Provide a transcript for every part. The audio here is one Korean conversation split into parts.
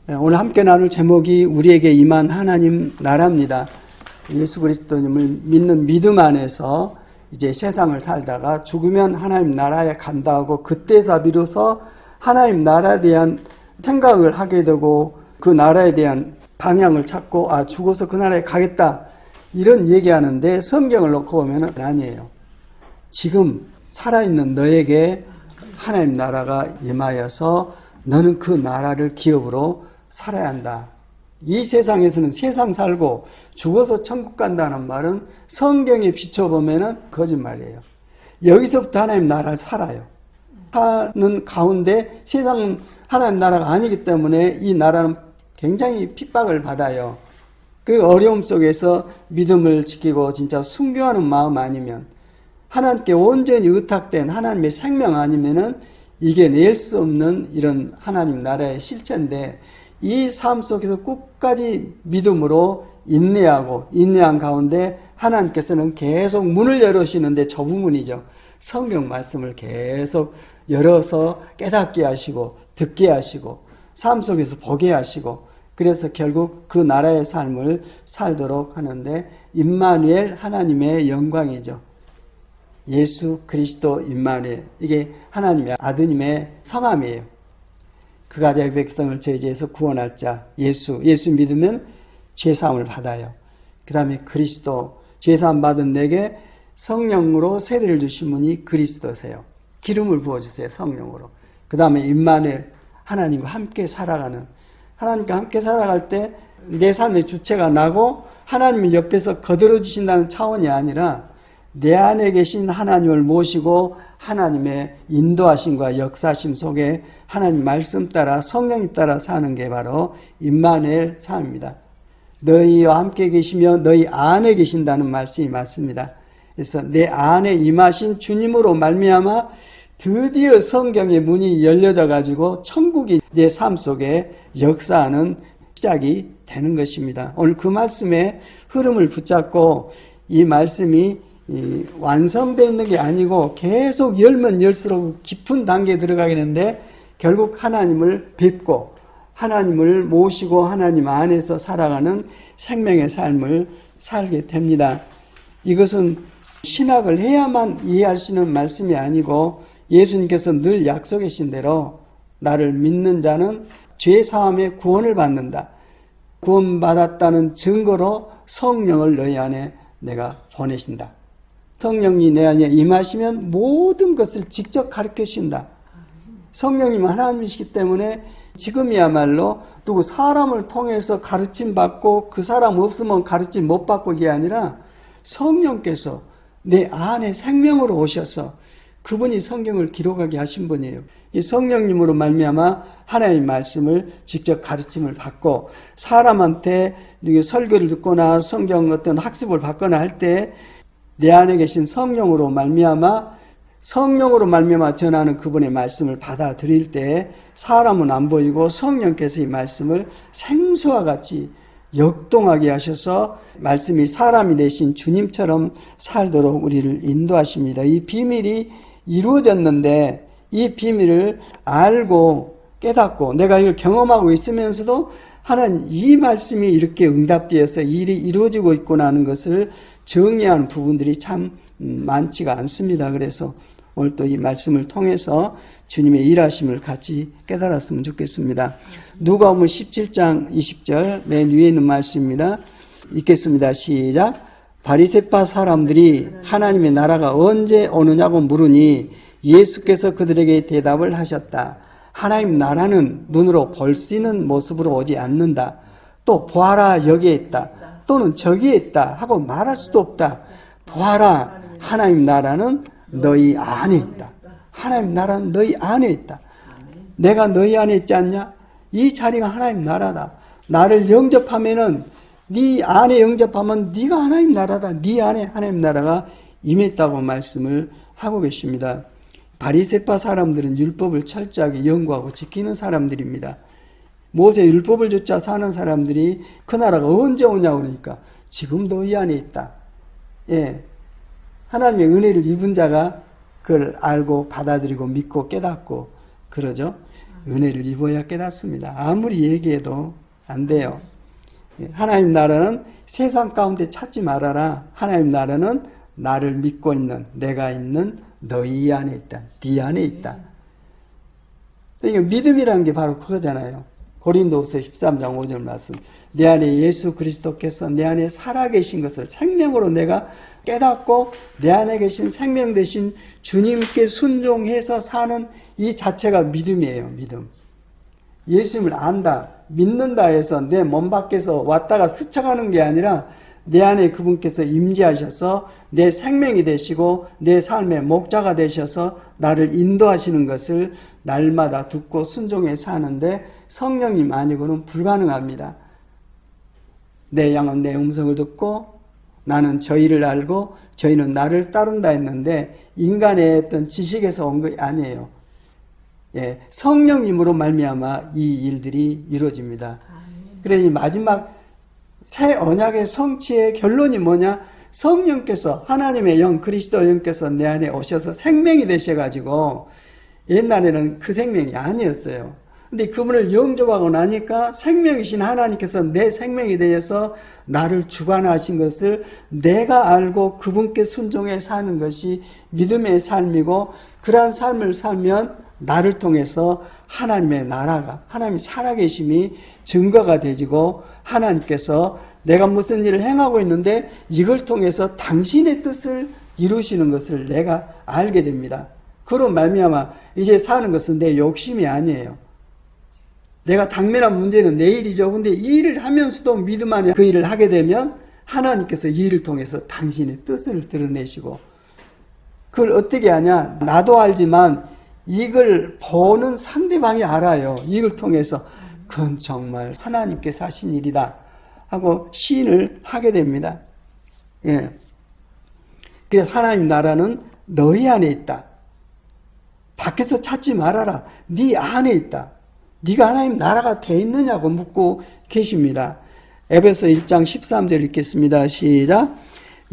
오늘 함께 나눌 제목이 우리에게 임한 하나님 나라입니다. 예수 그리스도님을 믿는 믿음 안에서 이제 세상을 살다가 죽으면 하나님 나라에 간다고 그때서 비로소 하나님 나라에 대한 생각을 하게 되고 그 나라에 대한 방향을 찾고 죽어서 그 나라에 가겠다 이런 얘기하는데 성경을 놓고 보면 아니에요. 지금 살아있는 너에게 하나님 나라가 임하여서 너는 그 나라를 기업으로 살아야 한다. 이 세상에서는 세상 살고 죽어서 천국 간다는 말은 성경에 비춰보면 거짓말이에요. 여기서부터 하나님 나라를 살아요. 사는 가운데 세상은 하나님 나라가 아니기 때문에 이 나라는 굉장히 핍박을 받아요. 그 어려움 속에서 믿음을 지키고 진짜 순교하는 마음 아니면 하나님께 온전히 의탁된 하나님의 생명 아니면은 이겨낼 수 없는 이런 하나님 나라의 실체인데 이 삶 속에서 끝까지 믿음으로 인내하고 인내한 가운데 하나님께서는 계속 문을 열으시는데 저 부분이죠. 성경 말씀을 계속 열어서 깨닫게 하시고 듣게 하시고 삶 속에서 보게 하시고 그래서 결국 그 나라의 삶을 살도록 하는데 임마누엘 하나님의 영광이죠. 예수 그리스도 임마누엘 이게 하나님의 아드님의 성함이에요. 그가 자기 백성을 죄에서 구원할 자 예수 믿으면 죄사함을 받아요. 그 다음에 그리스도 죄사함 받은 내게 성령으로 세례를 주신 분이 그리스도세요. 기름을 부어주세요. 성령으로. 그 다음에 임마누엘 하나님과 함께 살아가는 하나님과 함께 살아갈 때 내 삶의 주체가 나고 하나님을 옆에서 거들어 주신다는 차원이 아니라 내 안에 계신 하나님을 모시고 하나님의 인도하심과 역사심 속에 하나님 말씀 따라 성령님 따라 사는 게 바로 임마누엘 삶입니다. 너희와 함께 계시며 너희 안에 계신다는 말씀이 맞습니다. 그래서 내 안에 임하신 주님으로 말미암아 드디어 성경의 문이 열려져 가지고 천국이 내 삶 속에 역사하는 시작이 되는 것입니다. 오늘 그 말씀의 흐름을 붙잡고 이 말씀이 완성되어 있는 게 아니고 계속 열면 열수록 깊은 단계에 들어가겠는데 결국 하나님을 뵙고 하나님을 모시고 하나님 안에서 살아가는 생명의 삶을 살게 됩니다. 이것은 신학을 해야만 이해할 수 있는 말씀이 아니고 예수님께서 늘 약속하신 대로 나를 믿는 자는 죄사함의 구원을 받는다. 구원받았다는 증거로 성령을 너희 안에 내가 보내신다. 성령이 내 안에 임하시면 모든 것을 직접 가르쳐 주신다. 성령님은 하나님이시기 때문에 지금이야말로 누구 사람을 통해서 가르침 받고 그 사람 없으면 가르침 못 받고 이게 아니라 성령께서 내 안에 생명으로 오셔서 그분이 성경을 기록하게 하신 분이에요. 이 성령님으로 말미암아 하나님의 말씀을 직접 가르침을 받고 사람한테 설교를 듣거나 성경 어떤 학습을 받거나 할 때 내 안에 계신 성령으로 말미암아 전하는 그분의 말씀을 받아들일 때 사람은 안 보이고 성령께서 이 말씀을 생수와 같이 역동하게 하셔서 말씀이 사람이 되신 주님처럼 살도록 우리를 인도하십니다. 이 비밀이 이루어졌는데 이 비밀을 알고 깨닫고 내가 이걸 경험하고 있으면서도 하나님 이 말씀이 이렇게 응답되어서 일이 이루어지고 있구나 하는 것을 정의하는 부분들이 참 많지가 않습니다. 그래서 오늘 또 이 말씀을 통해서 주님의 일하심을 같이 깨달았으면 좋겠습니다. 누가복음 17장 20절 맨 위에 있는 말씀입니다. 읽겠습니다. 시작. 바리새파 사람들이 하나님의 나라가 언제 오느냐고 물으니 예수께서 그들에게 대답을 하셨다. 하나님 나라는 눈으로 볼 수 있는 모습으로 오지 않는다. 또 보아라 여기에 있다. 또는 저기에 있다 하고 말할 수도 없다. 보아라 하나님 나라는 너희 안에 있다. 하나님 나라는 너희 안에 있다. 내가 너희 안에 있지 않냐? 이 자리가 하나님 나라다. 나를 영접하면은 네 안에 영접하면 네가 하나님 나라다. 네 안에 하나님 나라가 임했다고 말씀을 하고 계십니다. 바리새파 사람들은 율법을 철저하게 연구하고 지키는 사람들입니다. 모세 율법을 쫓아 사는 사람들이 그 나라가 언제 오냐고 그러니까 지금 너희 안에 있다. 예, 하나님의 은혜를 입은 자가 그걸 알고 받아들이고 믿고 깨닫고 그러죠. 은혜를 입어야 깨닫습니다. 아무리 얘기해도 안 돼요. 하나님 나라는 세상 가운데 찾지 말아라. 하나님 나라는 나를 믿고 있는, 내가 있는 너희 안에 있다. 네 안에 있다. 그러니까 믿음이라는 게 바로 그거잖아요. 고린도후서 13장 5절 말씀. 내 안에 예수 그리스도께서 내 안에 살아계신 것을 생명으로 내가 깨닫고 내 안에 계신 생명 되신 주님께 순종해서 사는 이 자체가 믿음이에요. 믿음. 예수님을 안다, 믿는다 해서 내 몸 밖에서 왔다가 스쳐가는 게 아니라 내 안에 그분께서 임재하셔서 내 생명이 되시고 내 삶의 목자가 되셔서 나를 인도하시는 것을 날마다 듣고 순종해 사는데 성령님 아니고는 불가능합니다. 내 양은 내 음성을 듣고 나는 저희를 알고 저희는 나를 따른다 했는데 인간의 어떤 지식에서 온 게 아니에요. 예, 성령님으로 말미암아 이 일들이 이루어집니다. 그래서 마지막 새 언약의 성취의 결론이 뭐냐? 성령께서 하나님의 영 그리스도 영께서 내 안에 오셔서 생명이 되셔가지고 옛날에는 그 생명이 아니었어요. 근데 그분을 영접하고 나니까 생명이신 하나님께서 내 생명이 되어서 나를 주관하신 것을 내가 알고 그분께 순종해 사는 것이 믿음의 삶이고 그러한 삶을 살면 나를 통해서 하나님의 나라가 하나님이 살아계심이 증거가 되지고 하나님께서 내가 무슨 일을 행하고 있는데 이걸 통해서 당신의 뜻을 이루시는 것을 내가 알게 됩니다. 그로 말미암아 이제 사는 것은 내 욕심이 아니에요. 내가 당면한 문제는 내일이죠. 근데 이 일을 하면서도 믿음 안에 그 일을 하게 되면 하나님께서 이 일을 통해서 당신의 뜻을 드러내시고 그걸 어떻게 하냐? 나도 알지만 이걸 보는 상대방이 알아요. 이걸 통해서 그건 정말 하나님께서 하신 일이다 하고 시인을 하게 됩니다. 예. 그래서 하나님 나라는 너희 안에 있다. 밖에서 찾지 말아라. 네 안에 있다. 네가 하나님 나라가 돼 있느냐고 묻고 계십니다. 에베소 1장 13절 읽겠습니다. 시작.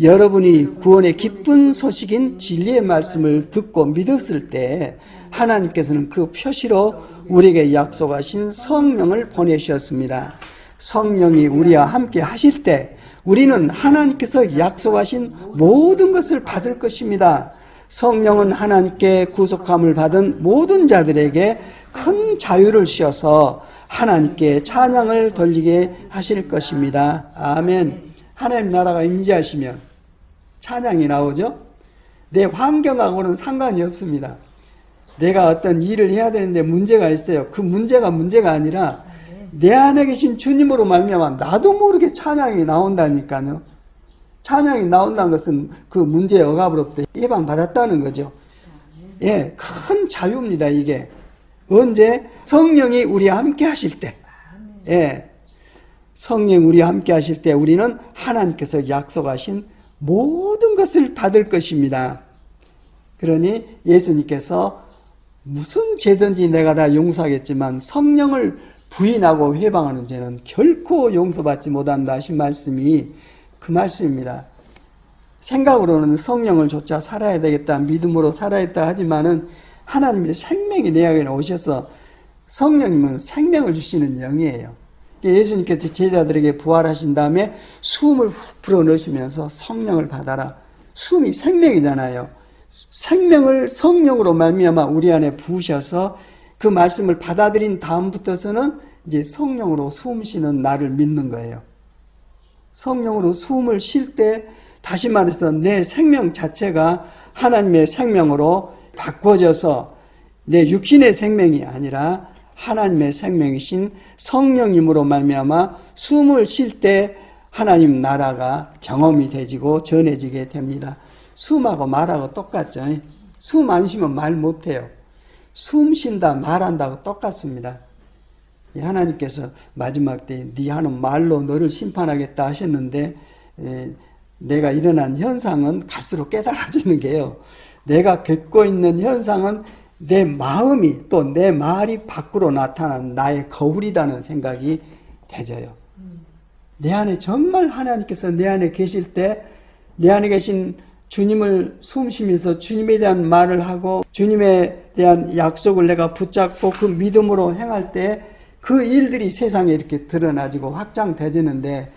여러분이 구원의 기쁜 소식인 진리의 말씀을 듣고 믿었을 때 하나님께서는 그 표시로 우리에게 약속하신 성령을 보내주셨습니다. 성령이 우리와 함께 하실 때 우리는 하나님께서 약속하신 모든 것을 받을 것입니다. 성령은 하나님께 구속함을 받은 모든 자들에게 큰 자유를 주셔서 하나님께 찬양을 돌리게 하실 것입니다. 아멘. 하나님 나라가 임재하시면 찬양이 나오죠. 내 환경하고는 상관이 없습니다. 내가 어떤 일을 해야 되는데 문제가 있어요. 그 문제가 아니라 내 안에 계신 주님으로 말미암아 나도 모르게 찬양이 나온다니까요. 찬양이 나온다는 것은 그 문제의 억압으로부터 예방받았다는 거죠. 예, 큰 자유입니다, 이게. 언제? 성령이 우리와 함께 하실 때. 예. 성령 우리와 함께 하실 때 우리는 하나님께서 약속하신 모든 것을 받을 것입니다. 그러니 예수님께서 무슨 죄든지 내가 다 용서하겠지만 성령을 부인하고 회방하는 죄는 결코 용서받지 못한다 하신 말씀이 그 말씀입니다. 생각으로는 성령을 좇아 살아야 되겠다, 믿음으로 살아야 했다 하지만은 하나님의 생명이 내 안에 오셔서 성령님은 생명을 주시는 영이에요. 예수님께서 제자들에게 부활하신 다음에 숨을 훅 불어넣으시면서 성령을 받아라. 숨이 생명이잖아요. 생명을 성령으로 말미암아 우리 안에 부으셔서 그 말씀을 받아들인 다음부터서는 이제 성령으로 숨 쉬는 나를 믿는 거예요. 성령으로 숨을 쉴 때 다시 말해서 내 생명 자체가 하나님의 생명으로 바꿔져서 내 육신의 생명이 아니라 하나님의 생명이신 성령님으로 말미암아 숨을 쉴 때 하나님 나라가 경험이 되지고 전해지게 됩니다. 숨하고 말하고 똑같죠. 숨 안 쉬면 말 못해요. 숨 쉰다 말한다고 똑같습니다. 하나님께서 마지막 때 네 하는 말로 너를 심판하겠다 하셨는데 내가 일어난 현상은 갈수록 깨달아지는 게요. 내가 겪고 있는 현상은 내 마음이 또 내 말이 밖으로 나타난 나의 거울이라는 생각이 되져요. 내 안에 정말 하나님께서 내 안에 계실 때 내 안에 계신 주님을 숨쉬면서 주님에 대한 말을 하고 주님에 대한 약속을 내가 붙잡고 그 믿음으로 행할 때 그 일들이 세상에 이렇게 드러나지고 확장되지는데,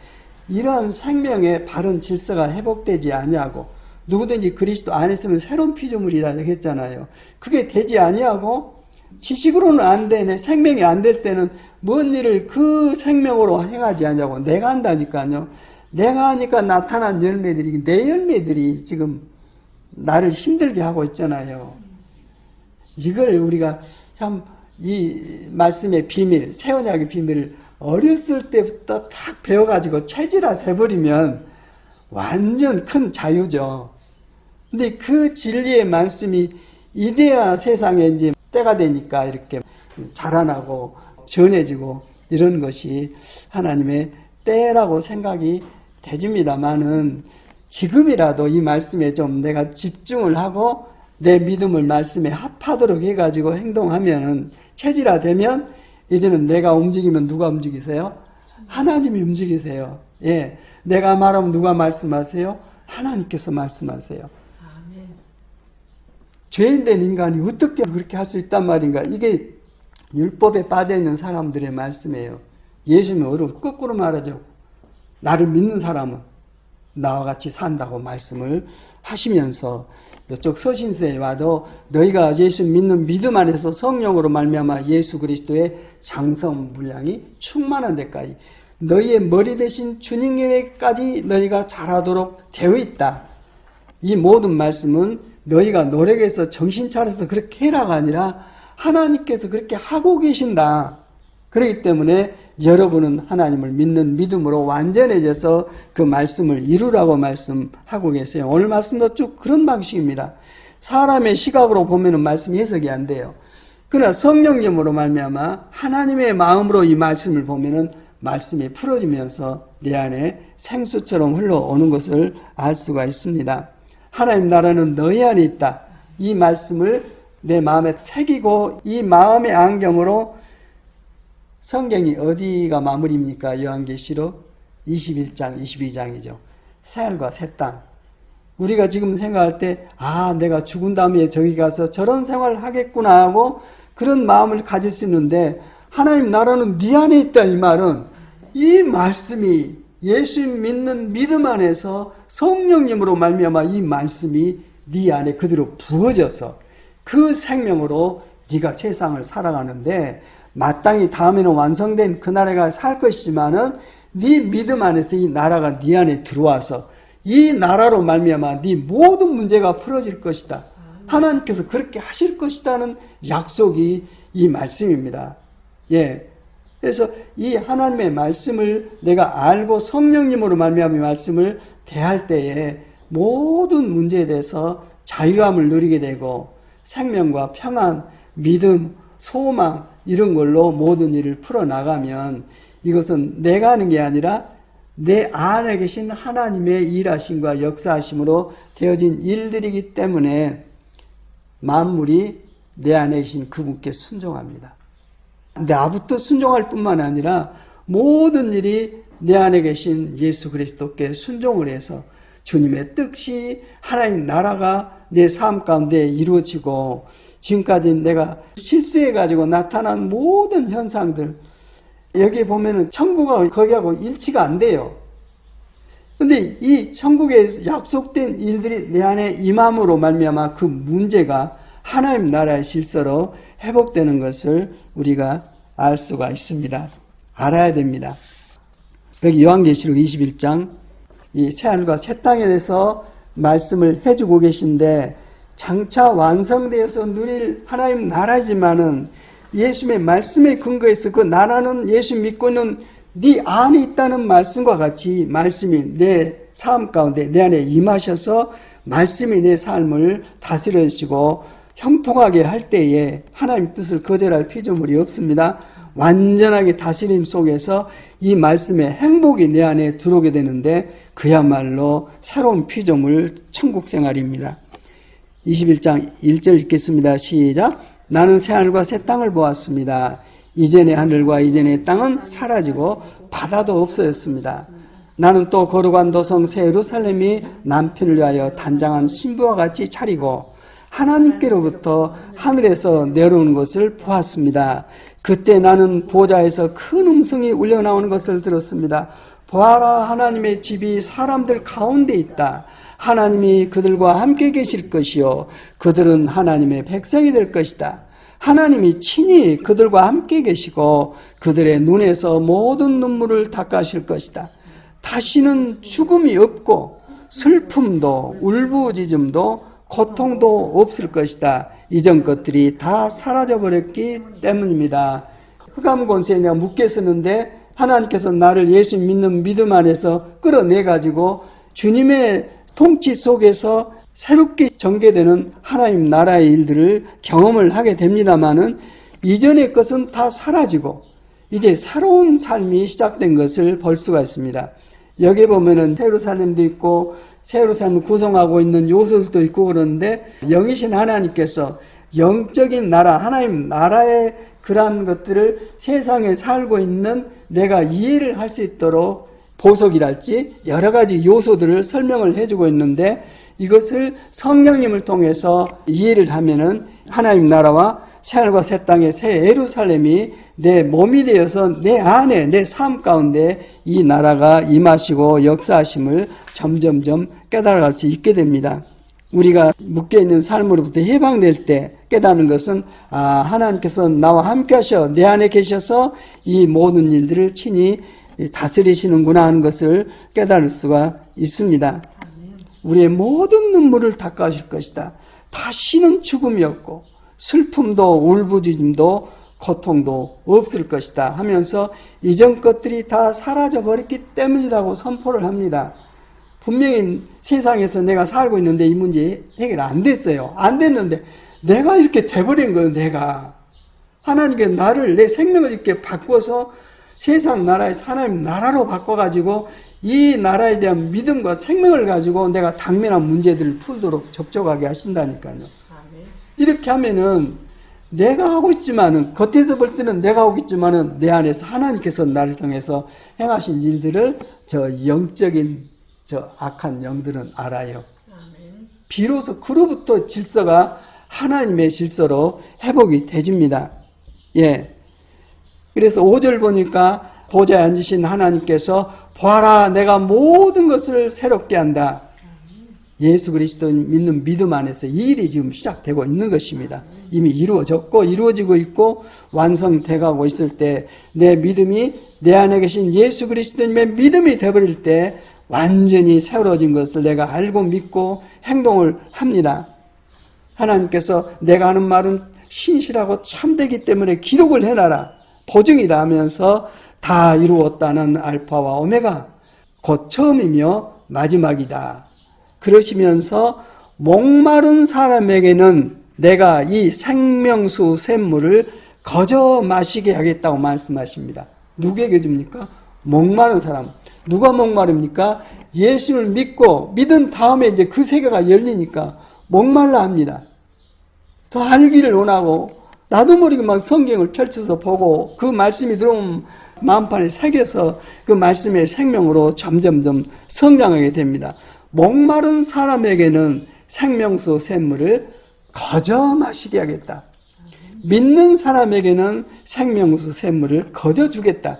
이러한 생명의 바른 질서가 회복되지 아니하고, 누구든지 그리스도 안에 있으면 새로운 피조물이라 했잖아요. 그게 되지 아니하고 지식으로는 안 되네. 생명이 안 될 때는 뭔 일을 그 생명으로 행하지 않냐고. 내가 한다니까요. 내가 하니까 나타난 열매들이, 내 열매들이 지금 나를 힘들게 하고 있잖아요. 이걸 우리가 참 이 말씀의 비밀, 새 언약의 비밀을 어렸을 때부터 딱 배워가지고 체질화 돼버리면 완전 큰 자유죠. 근데 그 진리의 말씀이 이제야 세상에 이제 때가 되니까 이렇게 자라나고 전해지고 이런 것이 하나님의 때라고 생각이 되집니다만은, 지금이라도 이 말씀에 좀 내가 집중을 하고 내 믿음을 말씀에 합하도록 해가지고 행동하면은, 체질화되면 이제는 내가 움직이면 누가 움직이세요? 하나님이 움직이세요. 예, 내가 말하면 누가 말씀하세요? 하나님께서 말씀하세요. 아멘. 죄인된 인간이 어떻게 그렇게 할 수 있단 말인가? 이게 율법에 빠져있는 사람들의 말씀이에요. 예수님은 어려워. 거꾸로 말하죠. 나를 믿는 사람은 나와 같이 산다고 말씀을 하시면서, 이쪽 서신서에 와도 너희가 예수 믿는 믿음 안에서 성령으로 말미암아 예수 그리스도의 장성 분량이 충만한 데까지, 너희의 머리 대신 주님에게까지 너희가 자라도록 되어 있다. 이 모든 말씀은 너희가 노력해서 정신 차려서 그렇게 해라가 아니라 하나님께서 그렇게 하고 계신다. 그렇기 때문에 여러분은 하나님을 믿는 믿음으로 완전해져서 그 말씀을 이루라고 말씀하고 계세요. 오늘 말씀도 쭉 그런 방식입니다. 사람의 시각으로 보면 말씀이 해석이 안 돼요. 그러나 성령님으로 말미암아 하나님의 마음으로 이 말씀을 보면은 말씀이 풀어지면서 내 안에 생수처럼 흘러오는 것을 알 수가 있습니다. 하나님 나라는 너희 안에 있다. 이 말씀을 내 마음에 새기고 이 마음의 안경으로, 성경이 어디가 마무리입니까? 요한계시록 21장, 22장이죠. 새하늘과 새 땅. 우리가 지금 생각할 때, 내가 죽은 다음에 저기 가서 저런 생활을 하겠구나 하고 그런 마음을 가질 수 있는데, 하나님 나라는 네 안에 있다. 이 말은 이 말씀이 예수 믿는 믿음 안에서 성령님으로 말미암아 이 말씀이 네 안에 그대로 부어져서 그 생명으로 네가 세상을 살아가는데, 마땅히 다음에는 완성된 그 나라가 살 것이지만은 네 믿음 안에서 이 나라가 네 안에 들어와서 이 나라로 말미암아 네 모든 문제가 풀어질 것이다. 하나님께서 그렇게 하실 것이다는 약속이 이 말씀입니다. 예. 그래서 이 하나님의 말씀을 내가 알고 성령님으로 말미암아 이 말씀을 대할 때에 모든 문제에 대해서 자유함을 누리게 되고 생명과 평안, 믿음, 소망 이런 걸로 모든 일을 풀어나가면, 이것은 내가 하는 게 아니라 내 안에 계신 하나님의 일하심과 역사하심으로 되어진 일들이기 때문에 만물이 내 안에 계신 그분께 순종합니다. 나부터 순종할 뿐만 아니라 모든 일이 내 안에 계신 예수 그리스도께 순종을 해서 주님의 뜻이, 하나님 나라가 내 삶 가운데 이루어지고, 지금까지 내가 실수해가지고 나타난 모든 현상들, 여기 보면은 천국하고 거기하고 일치가 안 돼요. 근데 이 천국에 약속된 일들이 내 안에 임함으로 말미암아 그 문제가 하나님 나라의 질서로 회복되는 것을 우리가 알 수가 있습니다. 알아야 됩니다. 여기 요한계시록 21장 이 새하늘과 새 땅에 대해서 말씀을 해주고 계신데, 장차 완성되어서 누릴 하나님 나라지만은 예수님의 말씀에 근거해서 그 나라는 예수 믿고 있는 네 안에 있다는 말씀과 같이 말씀이 내 삶 가운데 내 안에 임하셔서 말씀이 내 삶을 다스려 주시고 형통하게 할 때에 하나님 뜻을 거절할 피조물이 없습니다. 완전하게 다스림 속에서 이 말씀의 행복이 내 안에 들어오게 되는데, 그야말로 새로운 피조물 천국 생활입니다. 21장 1절 읽겠습니다. 시작. 나는 새하늘과 새 땅을 보았습니다. 이전의 하늘과 이전의 땅은 사라지고 바다도 없어졌습니다. 나는 또 거룩한 도성 새 예루살렘이 남편을 위하여 단장한 신부와 같이 차리고 하나님께로부터 하늘에서 내려오는 것을 보았습니다. 그때 나는 보좌에서 큰 음성이 울려나오는 것을 들었습니다. 보아라, 하나님의 집이 사람들 가운데 있다. 하나님이 그들과 함께 계실 것이요 그들은 하나님의 백성이 될 것이다. 하나님이 친히 그들과 함께 계시고 그들의 눈에서 모든 눈물을 닦아실 것이다. 다시는 죽음이 없고 슬픔도 울부짖음도 고통도 없을 것이다. 이전 것들이 다 사라져버렸기 때문입니다. 흑암권세에 내가 묶여 있었는데 하나님께서 나를 예수 믿는 믿음 안에서 끌어내가지고 주님의 통치 속에서 새롭게 전개되는 하나님 나라의 일들을 경험을 하게 됩니다마는 이전의 것은 다 사라지고 이제 새로운 삶이 시작된 것을 볼 수가 있습니다. 여기 보면은 새 예루살렘도 있고 새 예루살렘을 구성하고 있는 요소들도 있고 그러는데 영이신 하나님께서 영적인 나라, 하나님 나라의 그러한 것들을 세상에 살고 있는 내가 이해를 할 수 있도록 보석이랄지 여러 가지 요소들을 설명을 해주고 있는데 이것을 성령님을 통해서 이해를 하면은 하나님 나라와 새하늘과 새 땅의 새 예루살렘이 내 몸이 되어서 내 안에 내 삶 가운데 이 나라가 임하시고 역사하심을 점점점 깨달아갈 수 있게 됩니다. 우리가 묶여있는 삶으로부터 해방될 때 깨닫는 것은 하나님께서 나와 함께 하셔 내 안에 계셔서 이 모든 일들을 친히 다스리시는구나 하는 것을 깨달을 수가 있습니다. 우리의 모든 눈물을 닦아주실 것이다. 다시는 죽음이 없고 슬픔도 울부짖음도 고통도 없을 것이다 하면서 이전 것들이 다 사라져버렸기 때문이라고 선포를 합니다. 분명히 세상에서 내가 살고 있는데 이 문제 해결 안 됐어요. 안 됐는데 내가 이렇게 돼버린 거예요. 내가 하나님께 나를 내 생명을 이렇게 바꿔서 세상 나라에서 하나님 나라로 바꿔가지고 이 나라에 대한 믿음과 생명을 가지고 내가 당면한 문제들을 풀도록 접촉하게 하신다니까요. 이렇게 하면은 내가 하고 있지만은 겉에서 볼 때는 내가 하고 있지만은 내 안에서 하나님께서 나를 통해서 행하신 일들을 저 영적인 저 악한 영들은 알아요. 비로소 그로부터 질서가 하나님의 질서로 회복이 되집니다. 예. 그래서 5절 보니까 보좌에 앉으신 하나님께서 보아라 내가 모든 것을 새롭게 한다. 예수 그리스도 믿는 믿음 안에서 이 일이 지금 시작되고 있는 것입니다. 이미 이루어졌고 이루어지고 있고 완성돼가고 있을 때 내 믿음이 내 안에 계신 예수 그리스도님의 믿음이 되어버릴 때 완전히 새로워진 것을 내가 알고 믿고 행동을 합니다. 하나님께서 내가 하는 말은 신실하고 참되기 때문에 기록을 해놔라. 보증이다 하면서 다 이루었다는 알파와 오메가 곧 처음이며 마지막이다. 그러시면서 목마른 사람에게는 내가 이 생명수 샘물을 거저 마시게 하겠다고 말씀하십니다. 누구에게 줍니까? 목마른 사람. 누가 목마릅니까? 예수를 믿고 믿은 다음에 이제 그 세계가 열리니까 목말라 합니다. 더 알기를 원하고 나도 모르게 막 성경을 펼쳐서 보고 그 말씀이 들어오면 마음판에 새겨서 그 말씀의 생명으로 점점점 성장하게 됩니다. 목마른 사람에게는 생명수 샘물을 거저 마시게 하겠다. 믿는 사람에게는 생명수 샘물을 거저 주겠다.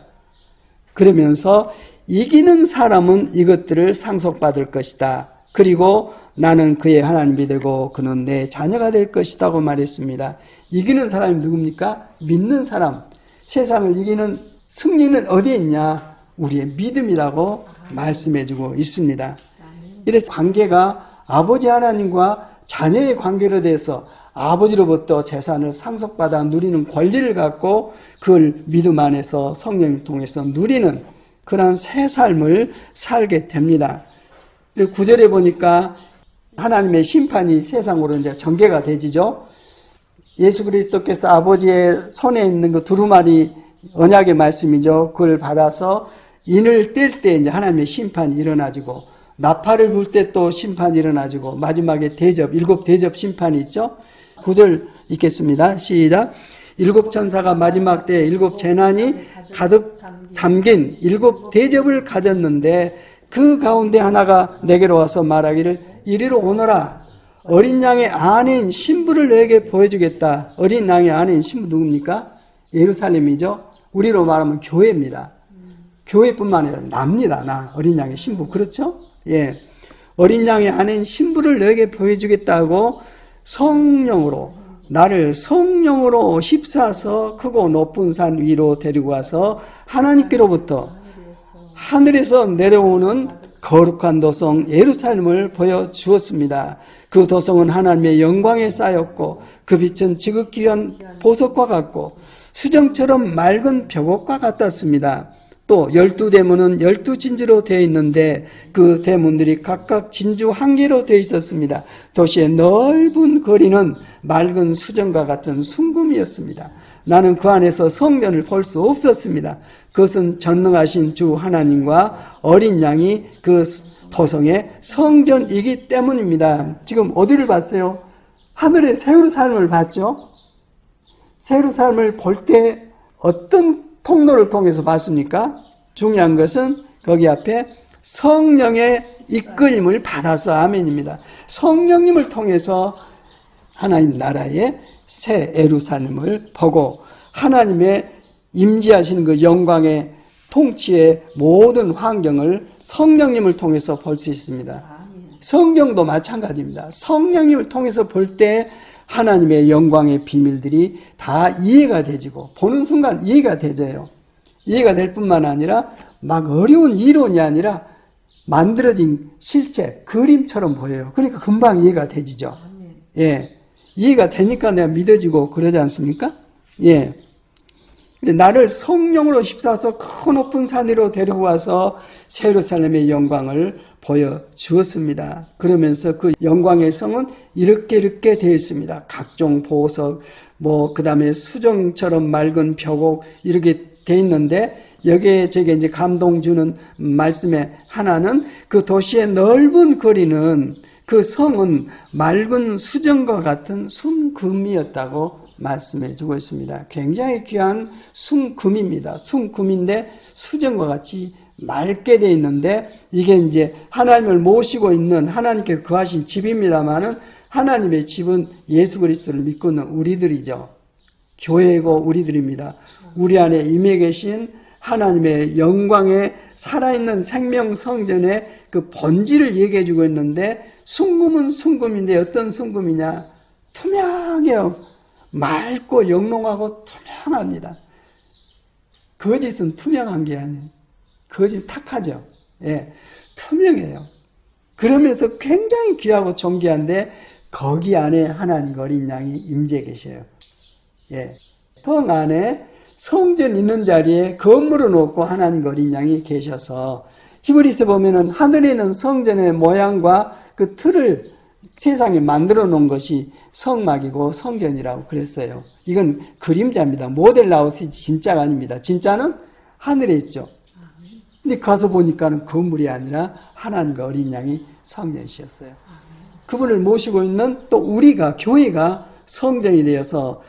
그러면서 이기는 사람은 이것들을 상속받을 것이다. 그리고 나는 그의 하나님이 되고 그는 내 자녀가 될 것이라고 말했습니다. 이기는 사람이 누굽니까? 믿는 사람. 세상을 이기는 승리는 어디에 있냐? 우리의 믿음이라고 말씀해주고 있습니다. 이래서 관계가 아버지 하나님과 자녀의 관계로 돼서 아버지로부터 재산을 상속받아 누리는 권리를 갖고 그걸 믿음 안에서 성령을 통해서 누리는 그런 새 삶을 살게 됩니다. 9절에 보니까 하나님의 심판이 세상으로 이제 전개가 되지죠. 예수 그리스도께서 아버지의 손에 있는 그 두루마리 언약의 말씀이죠. 그걸 받아서 인을 뗄 때 이제 하나님의 심판이 일어나지고 나팔을 불 때 또 심판이 일어나지고 마지막에 대접, 7 대접 심판이 있죠. 9절 읽겠습니다. 시작. 일곱 천사가 마지막 때에 일곱 재난이 가득 담긴 일곱 대접을 가졌는데 그 가운데 하나가 내게로 와서 말하기를 이리로 오너라. 어린 양의 아내인 신부를 너에게 보여주겠다. 어린 양의 아내인 신부 누굽니까? 예루살렘이죠. 우리로 말하면 교회입니다. 교회뿐만 아니라 납니다. 어린 양의 신부. 그렇죠? 예. 어린 양의 아내인 신부를 너에게 보여주겠다고 나를 성령으로 휩싸서 크고 높은 산 위로 데리고 와서 하나님께로부터 하늘에서 내려오는 거룩한 도성 예루살렘을 보여주었습니다. 그 도성은 하나님의 영광에 쌓였고 그 빛은 지극히 귀한 보석과 같고 수정처럼 맑은 벽옥과 같았습니다. 또 12대문은 12진주로 되어 있는데 그 대문들이 각각 진주 한 개로 되어 있었습니다. 도시의 넓은 거리는 맑은 수정과 같은 순금이었습니다. 나는 그 안에서 성전을 볼 수 없었습니다. 그것은 전능하신 주 하나님과 어린 양이 그 도성의 성전이기 때문입니다. 지금 어디를 봤어요? 하늘의 새 예루살렘을 봤죠? 새 예루살렘을 볼 때 어떤 통로를 통해서 봤습니까? 중요한 것은 거기 앞에 성령의 이끌림을 받아서 아멘입니다. 성령님을 통해서 하나님 나라의 새 예루살렘을 보고 하나님의 임재하신 그 영광의 통치의 모든 환경을 성령님을 통해서 볼 수 있습니다. 성경도 마찬가지입니다. 성령님을 통해서 볼 때 하나님의 영광의 비밀들이 다 이해가 되지고 보는 순간 이해가 되져요. 이해가 될 뿐만 아니라 막 어려운 이론이 아니라 만들어진 실제 그림처럼 보여요. 그러니까 금방 이해가 되지죠. 예, 이해가 되니까 내가 믿어지고 그러지 않습니까? 예. 나를 성령으로 휩싸서 큰 높은 산 위로 데리고 와서 새 예루살렘의 영광을 보여주었습니다. 그러면서 그 영광의 성은 이렇게 되어 있습니다. 각종 보석, 그 다음에 수정처럼 맑은 벽옥 이렇게 되어 있는데 여기에 제게 이제 감동 주는 말씀의 하나는 그 도시의 넓은 거리는 그 성은 맑은 수정과 같은 순금이었다고 말씀해 주고 있습니다. 굉장히 귀한 순금입니다. 순금인데 수정과 같이 맑게 되어 있는데 이게 이제 하나님을 모시고 있는 하나님께서 거하신 집입니다만은 하나님의 집은 예수 그리스도를 믿고 있는 우리들이죠. 교회고 우리들입니다. 우리 안에 임해 계신 하나님의 영광의 살아있는 생명 성전의 그 본질을 얘기해 주고 있는데 순금은 순금인데 어떤 순금이냐? 투명해요. 맑고 영롱하고 투명합니다. 거짓은 투명한 게 아니에요. 거짓 탁하죠. 예, 투명해요. 그러면서 굉장히 귀하고 존귀한데 거기 안에 하나님 어린 양이 임재 계셔요. 예, 성 안에 성전 있는 자리에 건물을 놓고 하나님 어린 양이 계셔서 히브리서 보면은 하늘에 있는 성전의 모양과 그 틀을 세상에 만들어 놓은 것이 성막이고 성전이라고 그랬어요. 이건 그림자입니다. 모델라우스 진짜가 아닙니다. 진짜는 하늘에 있죠. 근데 가서 보니까는 건물이 아니라 하나님과 어린 양이 성전이셨어요. 그분을 모시고 있는 또 우리가 교회가 성전이 되어서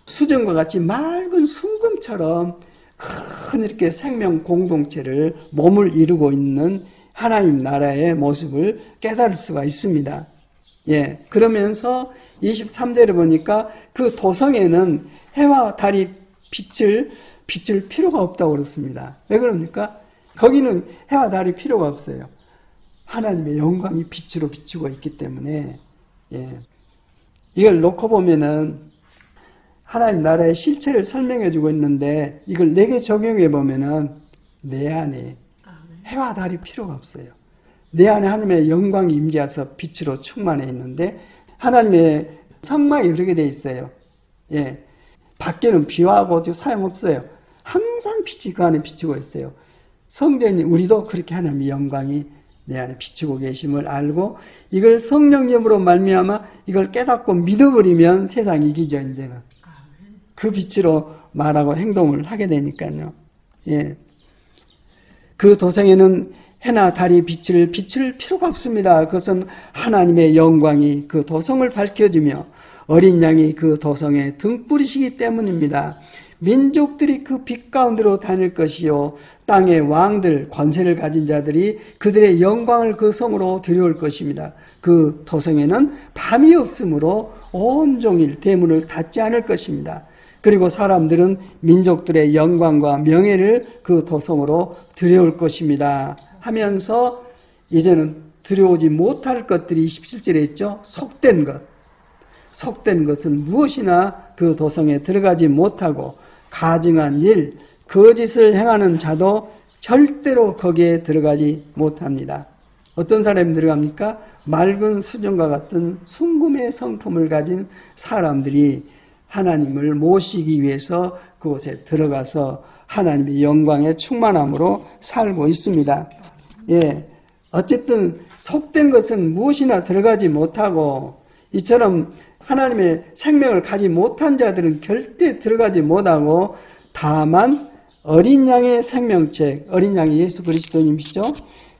수정과 같이 맑은 순금처럼 큰 이렇게 생명 공동체를 몸을 이루고 있는 하나님 나라의 모습을 깨달을 수가 있습니다. 예, 그러면서 23절에 보니까 그 도성에는 해와 달이 빛을 필요가 없다고 그렇습니다. 왜 그럽니까? 거기는 해와 달이 필요가 없어요. 하나님의 영광이 빛으로 비추고 있기 때문에, 예. 이걸 놓고 보면은 하나님 나라의 실체를 설명해 주고 있는데 이걸 내게 적용해 보면은 내 안에 해와 달이 필요가 없어요. 내 안에 하나님의 영광이 임재해서 빛으로 충만해 있는데 하나님의 성막이 그렇게 돼 있어요. 예, 밖에는 비와하고 사용없어요. 항상 빛이 그 안에 비추고 있어요. 성전이 우리도 그렇게 하나님의 영광이 내 안에 비추고 계심을 알고 이걸 성령님으로 말미암아 이걸 깨닫고 믿어버리면 세상이 이기죠. 이제는 그 빛으로 말하고 행동을 하게 되니까요. 예, 그 도성에는 해나 달이 비칠 필요가 없습니다. 그것은 하나님의 영광이 그 도성을 밝혀주며 어린 양이 그 도성에 등불이시기 때문입니다. 민족들이 그 빛 가운데로 다닐 것이요 땅의 왕들, 권세를 가진 자들이 그들의 영광을 그 성으로 들여올 것입니다. 그 도성에는 밤이 없으므로 온종일 대문을 닫지 않을 것입니다. 그리고 사람들은 민족들의 영광과 명예를 그 도성으로 들여올 것입니다 하면서 이제는 들여오지 못할 것들이 27절에 있죠. 속된 것. 속된 것은 무엇이나 그 도성에 들어가지 못하고 가증한 일, 거짓을 행하는 자도 절대로 거기에 들어가지 못합니다. 어떤 사람이 들어갑니까? 맑은 수정과 같은 순금의 성품을 가진 사람들이 하나님을 모시기 위해서 그곳에 들어가서 하나님의 영광의 충만함으로 살고 있습니다. 예, 어쨌든 속된 것은 무엇이나 들어가지 못하고 이처럼 하나님의 생명을 가지 못한 자들은 절대 들어가지 못하고 다만 어린 양의 생명책, 어린 양이 예수 그리스도님이시죠.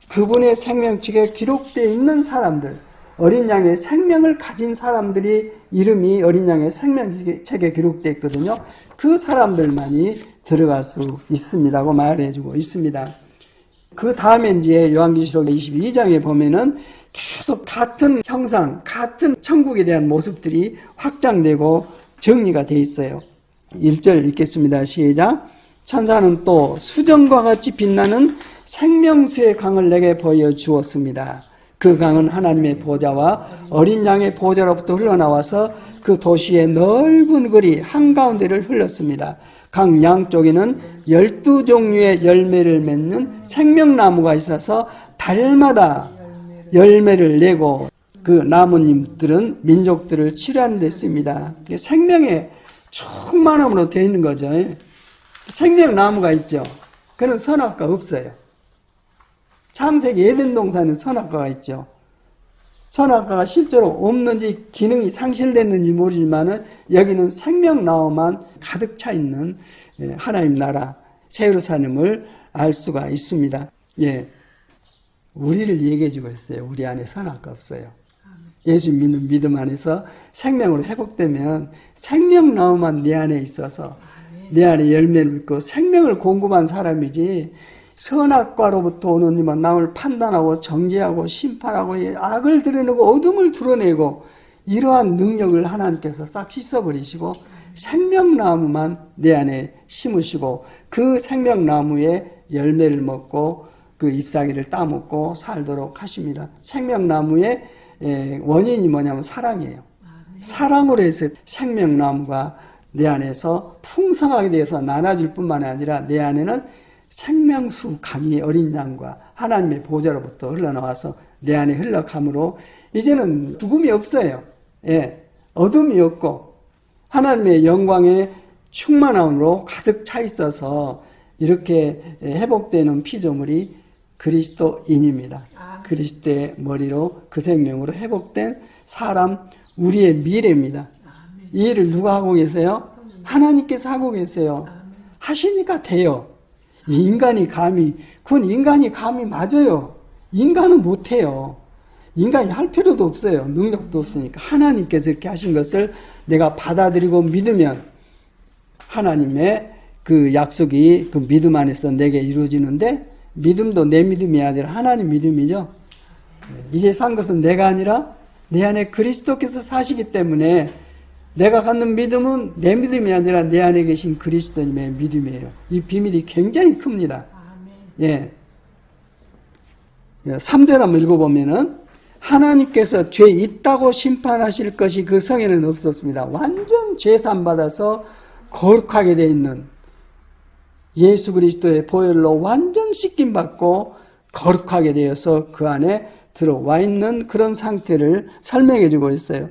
그분의 생명책에 기록되어 있는 사람들, 어린 양의 생명을 가진 사람들이 이름이 어린 양의 생명책에 기록되어 있거든요. 그 사람들만이 들어갈 수 있습니다고 말해주고 있습니다. 그 다음에 이제 요한계시록 22장에 보면은 계속 같은 형상, 같은 천국에 대한 모습들이 확장되고 정리가 되어 있어요. 1절 읽겠습니다. 시작. 천사는 또 수정과 같이 빛나는 생명수의 강을 내게 보여주었습니다. 그 강은 하나님의 보좌와 어린 양의 보좌로부터 흘러나와서 그 도시의 넓은 거리 한가운데를 흘렀습니다. 강 양쪽에는 12종류의 열매를 맺는 생명나무가 있어서 달마다 열매를 내고 그 나무님들은 민족들을 치료하는 데 씁니다. 생명의 충만함으로 되어 있는 거죠. 생명나무가 있죠. 그는 선악과 없어요. 창세기 에덴 동산은 선악과가 있죠. 선악과가 실제로 없는지 기능이 상실됐는지 모르지만 여기는 생명나무만 가득 차 있는 하나님 나라 새 예루살렘을 알 수가 있습니다. 예, 우리를 얘기해주고 있어요. 우리 안에 선악과 없어요. 예수 믿는 믿음 안에서 생명으로 회복되면 생명나무만 내 안에 있어서 내 안에 열매를 맺고 생명을 공급한 사람이지 선악과로부터 오는 이만 남을 판단하고 정죄하고 심판하고 악을 드러내고 어둠을 드러내고 이러한 능력을 하나님께서 싹 씻어버리시고 생명나무만 내 안에 심으시고 그 생명나무에 열매를 먹고 그 잎사귀를 따먹고 살도록 하십니다. 생명나무의 원인이 뭐냐면 사랑이에요. 사랑으로 해서 생명나무가 내 안에서 풍성하게 되어서 나눠줄 뿐만 아니라 내 안에는 생명수 강이 어린 양과 하나님의 보좌로부터 흘러나와서 내 안에 흘러가므로 이제는 죽음이 없어요. 예, 어둠이 없고 하나님의 영광의 충만함으로 가득 차 있어서 이렇게 회복되는 피조물이 그리스도인입니다. 그리스도의 머리로 그 생명으로 회복된 사람, 우리의 미래입니다. 이 일을 누가 하고 계세요? 하나님께서 하고 계세요. 하시니까 돼요. 인간이 감히, 그건 인간이 감히 맞아요. 인간은 못해요. 인간이 할 필요도 없어요. 능력도 없으니까. 하나님께서 이렇게 하신 것을 내가 받아들이고 믿으면 하나님의 그 약속이 그 믿음 안에서 내게 이루어지는데 믿음도 내 믿음이 아니라 하나님 믿음이죠. 이제 산 것은 내가 아니라 내 안에 그리스도께서 사시기 때문에 내가 갖는 믿음은 내 믿음이 아니라 내 안에 계신 그리스도님의 믿음이에요. 이 비밀이 굉장히 큽니다. 예. 3절 한번 읽어보면은 하나님께서 죄 있다고 심판하실 것이 그 성에는 없었습니다. 완전 죄 산받아서 거룩하게 되어 있는 예수 그리스도의 보혈로 완전 씻김받고 거룩하게 되어서 그 안에 들어와 있는 그런 상태를 설명해 주고 있어요.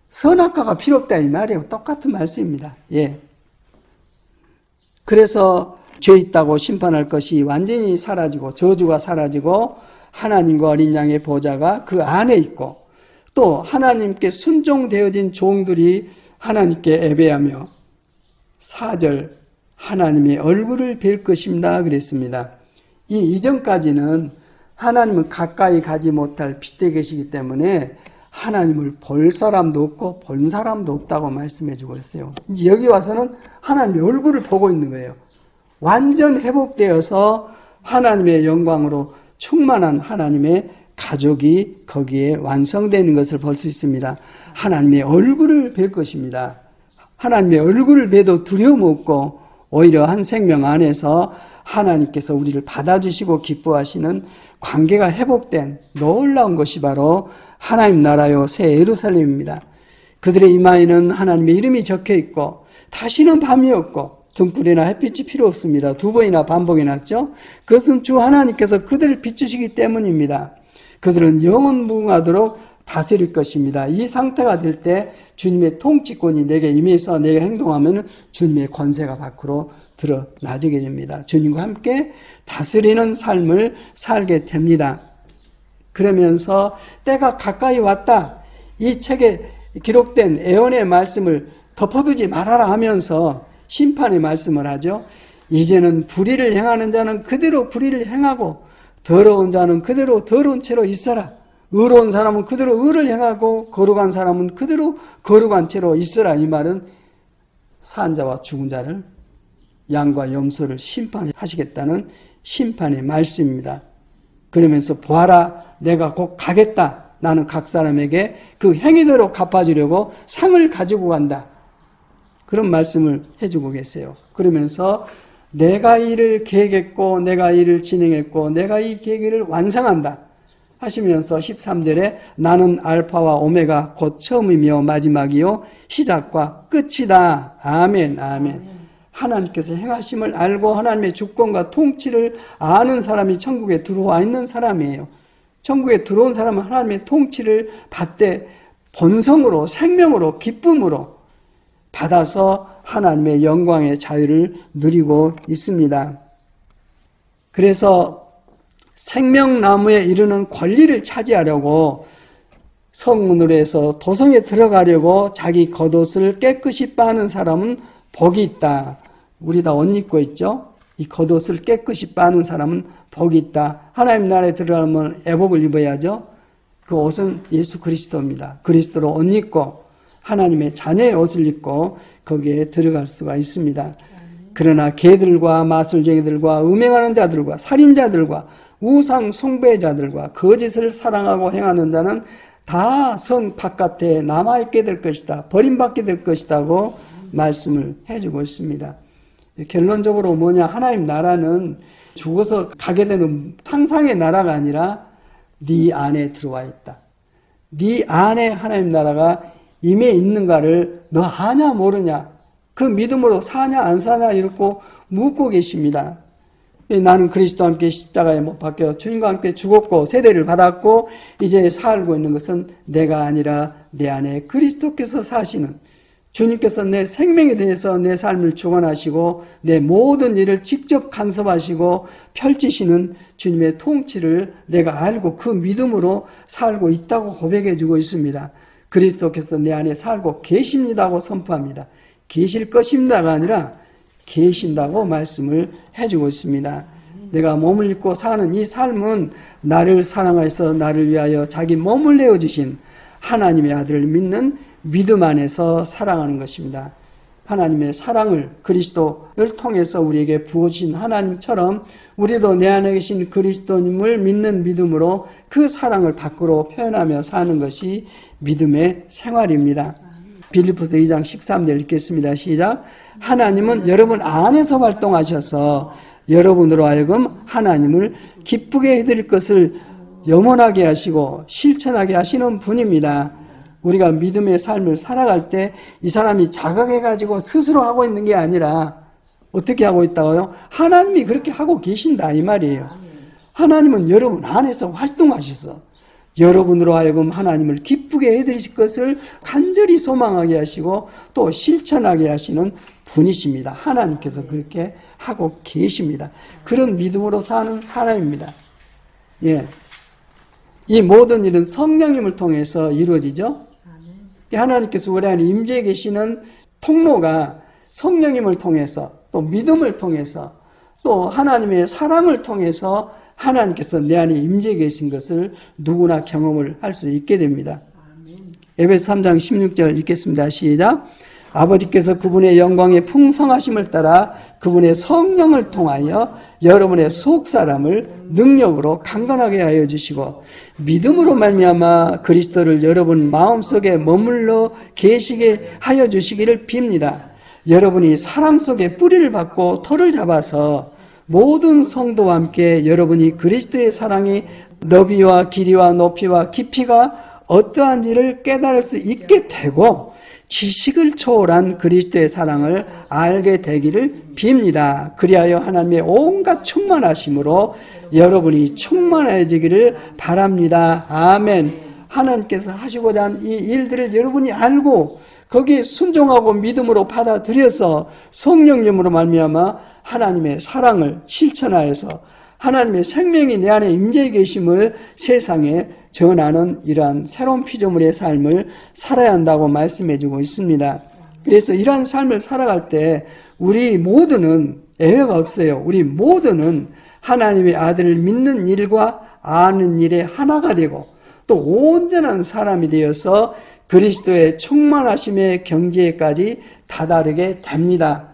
선악과가 필요 없다 이 말이에요. 똑같은 말씀입니다. 예. 그래서 죄 있다고 심판할 것이 완전히 사라지고 저주가 사라지고 하나님과 어린 양의 보좌가 그 안에 있고 또 하나님께 순종되어진 종들이 하나님께 예배하며 4절 하나님의 얼굴을 뵐 것입니다 그랬습니다. 이 이전까지는 하나님은 가까이 가지 못할 빛에 계시기 때문에 하나님을 볼 사람도 없고 본 사람도 없다고 말씀해 주고 있어요. 이제 여기 와서는 하나님의 얼굴을 보고 있는 거예요. 완전 회복되어서 하나님의 영광으로 충만한 하나님의 가족이 거기에 완성되는 것을 볼 수 있습니다. 하나님의 얼굴을 뵐 것입니다. 하나님의 얼굴을 뵈도 두려움 없고 오히려 한 생명 안에서 하나님께서 우리를 받아주시고 기뻐하시는 관계가 회복된 놀라운 것이 바로 하나님 나라요 새 예루살렘입니다. 그들의 이마에는 하나님의 이름이 적혀 있고 다시는 밤이 없고 등불이나 햇빛이 필요 없습니다. 2번이나 반복이 났죠. 그것은 주 하나님께서 그들을 비추시기 때문입니다. 그들은 영원 무궁하도록 다스릴 것입니다. 이 상태가 될 때 주님의 통치권이 내게 임해서 내가 행동하면 주님의 권세가 밖으로 드러나게 됩니다. 주님과 함께 다스리는 삶을 살게 됩니다. 그러면서 때가 가까이 왔다. 이 책에 기록된 애언의 말씀을 덮어두지 말아라 하면서 심판의 말씀을 하죠. 이제는 불의를 행하는 자는 그대로 불의를 행하고 더러운 자는 그대로 더러운 채로 있어라. 의로운 사람은 그대로 의를 행하고 거룩한 사람은 그대로 거룩한 채로 있으라. 이 말은 산 자와 죽은 자를 양과 염소를 심판하시겠다는 심판의 말씀입니다. 그러면서 보아라 내가 곧 가겠다. 나는 각 사람에게 그 행위대로 갚아주려고 상을 가지고 간다. 그런 말씀을 해주고 계세요. 그러면서 내가 이를 계획했고 내가 이를 진행했고 내가 이 계획을 완성한다 하시면서 13절에 나는 알파와 오메가 곧 처음이며 마지막이요 시작과 끝이다. 아멘 아멘. 하나님께서 행하심을 알고 하나님의 주권과 통치를 아는 사람이 천국에 들어와 있는 사람이에요. 천국에 들어온 사람은 하나님의 통치를 받되 본성으로 생명으로 기쁨으로 받아서 하나님의 영광의 자유를 누리고 있습니다. 그래서 생명나무에 이르는 권리를 차지하려고 성문으로 해서 도성에 들어가려고 자기 겉옷을 깨끗이 빠는 사람은 복이 있다. 우리 다 옷 입고 있죠? 이 겉옷을 깨끗이 빠는 사람은 복이 있다. 하나님 나라에 들어가면 애복을 입어야죠. 그 옷은 예수 그리스도입니다. 그리스도로 옷 입고 하나님의 자녀의 옷을 입고 거기에 들어갈 수가 있습니다. 그러나 개들과 마술쟁이들과 음행하는 자들과 살인자들과 우상 숭배자들과 거짓을 사랑하고 행하는 자는 다 성 바깥에 남아있게 될 것이다. 버림받게 될 것이다고 말씀을 해주고 있습니다. 결론적으로 뭐냐? 하나님 나라는 죽어서 가게 되는 상상의 나라가 아니라 네 안에 들어와 있다. 네 안에 하나님 나라가 임해 있는가를 너 아냐 모르냐? 그 믿음으로 사냐 안 사냐 이렇게 묻고 계십니다. 나는 그리스도와 함께 십자가에 못 박혀 주님과 함께 죽었고 세례를 받았고 이제 살고 있는 것은 내가 아니라 내 안에 그리스도께서 사시는 주님께서 내 생명에 대해서 내 삶을 주관하시고 내 모든 일을 직접 간섭하시고 펼치시는 주님의 통치를 내가 알고 그 믿음으로 살고 있다고 고백해 주고 있습니다. 그리스도께서 내 안에 살고 계십니다고 선포합니다. 계실 것입니다가 아니라 계신다고 말씀을 해주고 있습니다. 내가 몸을 입고 사는 이 삶은 나를 사랑하여서 나를 위하여 자기 몸을 내어주신 하나님의 아들을 믿는 믿음 안에서 사랑하는 것입니다. 하나님의 사랑을 그리스도를 통해서 우리에게 부어주신 하나님처럼 우리도 내 안에 계신 그리스도님을 믿는 믿음으로 그 사랑을 밖으로 표현하며 사는 것이 믿음의 생활입니다. 빌립보서 2장 13절 읽겠습니다. 시작. 하나님은 여러분 안에서 활동하셔서 여러분으로 하여금 하나님을 기쁘게 해드릴 것을 염원하게 하시고 실천하게 하시는 분입니다. 우리가 믿음의 삶을 살아갈 때 이 사람이 자각해가지고 스스로 하고 있는 게 아니라 어떻게 하고 있다고요? 하나님이 그렇게 하고 계신다 이 말이에요. 하나님은 여러분 안에서 활동하셔서 여러분으로 하여금 하나님을 기쁘게 해드리실 것을 간절히 소망하게 하시고 또 실천하게 하시는 분이십니다. 하나님께서 그렇게 하고 계십니다. 그런 믿음으로 사는 사람입니다. 예. 이 모든 일은 성령님을 통해서 이루어지죠. 하나님께서 우리 안에 임재해 계시는 통로가 성령님을 통해서 또 믿음을 통해서 또 하나님의 사랑을 통해서 하나님께서 내 안에 임재해 계신 것을 누구나 경험을 할 수 있게 됩니다. 에베소 3장 16절 읽겠습니다. 시작. 아버지께서 그분의 영광의 풍성하심을 따라 그분의 성령을 통하여 여러분의 속사람을 능력으로 강건하게 하여 주시고 믿음으로 말미암아 그리스도를 여러분 마음속에 머물러 계시게 하여 주시기를 빕니다. 여러분이 사랑 속에 뿌리를 받고 터를 잡아서 모든 성도와 함께 여러분이 그리스도의 사랑이 너비와 길이와 높이와 깊이가 어떠한지를 깨달을 수 있게 되고 지식을 초월한 그리스도의 사랑을 알게 되기를 빕니다. 그리하여 하나님의 온갖 충만하심으로 여러분이 충만해지기를 바랍니다. 아멘. 하나님께서 하시고자 한 이 일들을 여러분이 알고 거기에 순종하고 믿음으로 받아들여서 성령님으로 말미암아 하나님의 사랑을 실천하여서 하나님의 생명이 내 안에 임재해 계심을 세상에 전하는 이러한 새로운 피조물의 삶을 살아야 한다고 말씀해 주고 있습니다. 그래서 이러한 삶을 살아갈 때 우리 모두는 예외가 없어요. 우리 모두는 하나님의 아들을 믿는 일과 아는 일에 하나가 되고 또 온전한 사람이 되어서 그리스도의 충만하심의 경지에까지 다다르게 됩니다.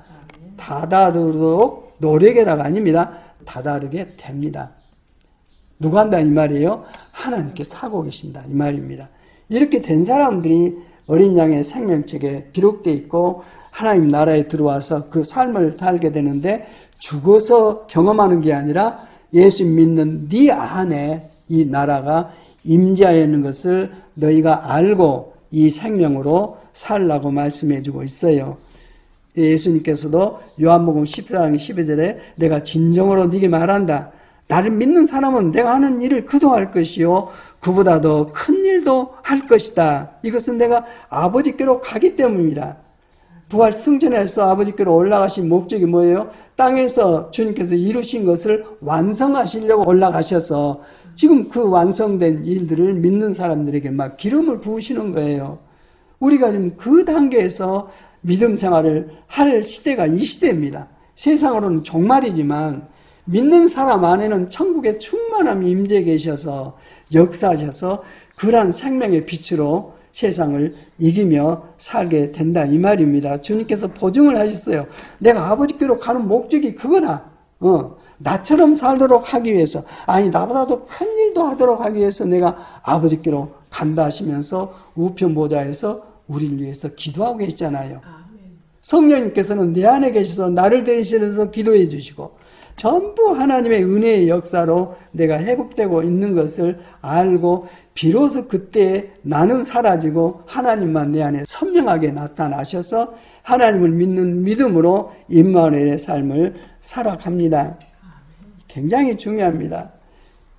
다다르도록 노력해라가 아닙니다. 다다르게 됩니다. 누가 한다 이 말이에요? 하나님께서 하고 계신다 이 말입니다. 이렇게 된 사람들이 어린 양의 생명책에 기록되어 있고 하나님 나라에 들어와서 그 삶을 살게 되는데 죽어서 경험하는 게 아니라 예수 믿는 네 안에 이 나라가 임재하여 있는 것을 너희가 알고 이 생명으로 살라고 말씀해 주고 있어요. 예수님께서도 요한복음 14장 12절에 내가 진정으로 네게 말한다. 나를 믿는 사람은 내가 하는 일을 그도 할 것이요 그보다 더 큰 일도 할 것이다. 이것은 내가 아버지께로 가기 때문입니다. 부활 승천해서 아버지께로 올라가신 목적이 뭐예요? 땅에서 주님께서 이루신 것을 완성하시려고 올라가셔서 지금 그 완성된 일들을 믿는 사람들에게 막 기름을 부으시는 거예요. 우리가 지금 그 단계에서 믿음 생활을 할 시대가 이 시대입니다. 세상으로는 종말이지만 믿는 사람 안에는 천국의 충만함이 임재해 계셔서 역사하셔서 그러한 생명의 빛으로 세상을 이기며 살게 된다 이 말입니다. 주님께서 보증을 하셨어요. 내가 아버지께로 가는 목적이 그거다. 나처럼 살도록 하기 위해서 아니 나보다도 큰 일도 하도록 하기 위해서 내가 아버지께로 간다 하시면서 우편 보좌에서 우리를 위해서 기도하고 계시잖아요. 성령님께서는 내 안에 계셔서 나를 대신해서 기도해 주시고 전부 하나님의 은혜의 역사로 내가 회복되고 있는 것을 알고 비로소 그때 나는 사라지고 하나님만 내 안에 선명하게 나타나셔서 하나님을 믿는 믿음으로 임마누엘의 삶을 살아갑니다. 굉장히 중요합니다.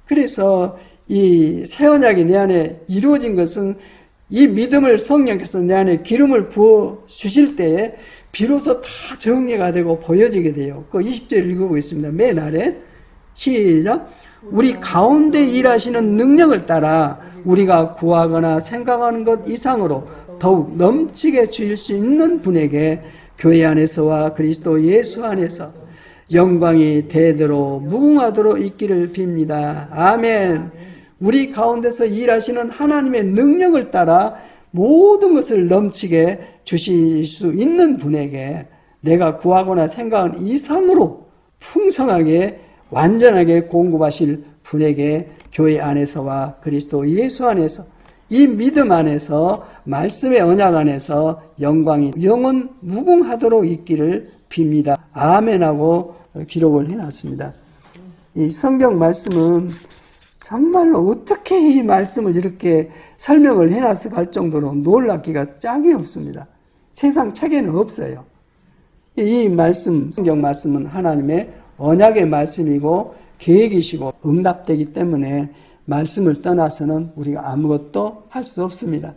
그래서 이 새 언약이 내 안에 이루어진 것은 이 믿음을 성령께서 내 안에 기름을 부어 주실 때에 비로소 다 정리가 되고 보여지게 돼요. 그 20절 읽어보겠습니다. 맨 아래 시작. 우리 가운데 일하시는 능력을 따라 우리가 구하거나 생각하는 것 이상으로 더욱 넘치게 주실 수 있는 분에게 교회 안에서와 그리스도 예수 안에서 영광이 대대로 무궁하도록 있기를 빕니다. 아멘. 우리 가운데서 일하시는 하나님의 능력을 따라 모든 것을 넘치게 주실 수 있는 분에게 내가 구하거나 생각한 이상으로 풍성하게 완전하게 공급하실 분에게 교회 안에서와 그리스도 예수 안에서 이 믿음 안에서 말씀의 언약 안에서 영광이 영원 무궁하도록 있기를 빕니다. 아멘하고 기록을 해놨습니다. 이 성경 말씀은 정말로 어떻게 이 말씀을 이렇게 설명을 해놨을까 할 정도로 놀랍기가 짝이 없습니다. 세상 책에는 없어요. 이 말씀, 성경 말씀은 하나님의 언약의 말씀이고 계획이시고 응답되기 때문에 말씀을 떠나서는 우리가 아무것도 할 수 없습니다.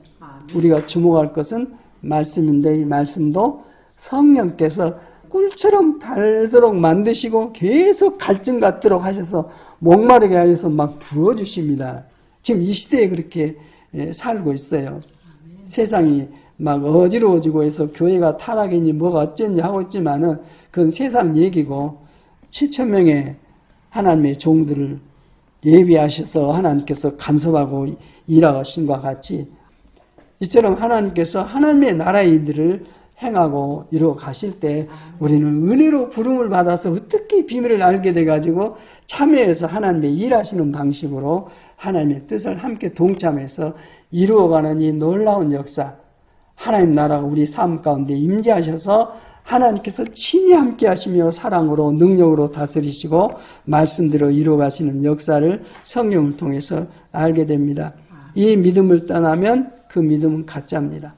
우리가 주목할 것은 말씀인데 이 말씀도 성령께서 꿀처럼 달도록 만드시고 계속 갈증 갖도록 하셔서 목마르게 하셔서 막 부어주십니다. 지금 이 시대에 그렇게 살고 있어요. 세상이 막 어지러워지고 해서 교회가 타락이니 뭐가 어쩌니 하고 있지만은 그건 세상 얘기고 7천 명의 하나님의 종들을 예비하셔서 하나님께서 간섭하고 일하신 것과 같이 이처럼 하나님께서 하나님의 나라의 일들을 행하고 이루어 가실 때 우리는 은혜로 부름을 받아서 어떻게 비밀을 알게 돼가지고 참여해서 하나님의 일하시는 방식으로 하나님의 뜻을 함께 동참해서 이루어가는 이 놀라운 역사, 하나님 나라가 우리 삶 가운데 임재하셔서 하나님께서 친히 함께 하시며 사랑으로 능력으로 다스리시고 말씀대로 이루어가시는 역사를 성령을 통해서 알게 됩니다. 이 믿음을 떠나면 그 믿음은 가짜입니다.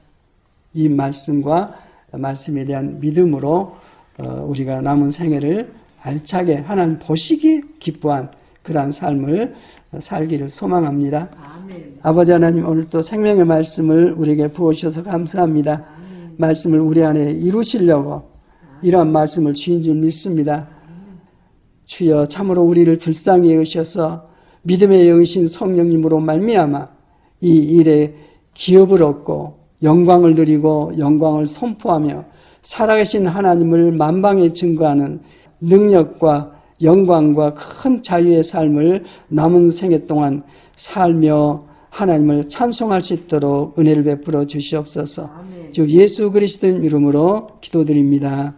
이 말씀에 대한 믿음으로 우리가 남은 생애를 알차게 하나님 보시기에 기뻐한 그러한 삶을 살기를 소망합니다. 아멘. 아버지 하나님, 오늘 또 생명의 말씀을 우리에게 부어주셔서 감사합니다. 아멘. 말씀을 우리 안에 이루시려고 이러한 말씀을 주인 줄 믿습니다. 주여, 참으로 우리를 불쌍히 여기셔서 믿음의 영이신 성령님으로 말미암아 이 일에 기업을 얻고 영광을 누리고 영광을 선포하며 살아계신 하나님을 만방에 증거하는 능력과 영광과 큰 자유의 삶을 남은 생애 동안 살며 하나님을 찬송할 수 있도록 은혜를 베풀어 주시옵소서. 주 예수 그리스도의 이름으로 기도드립니다.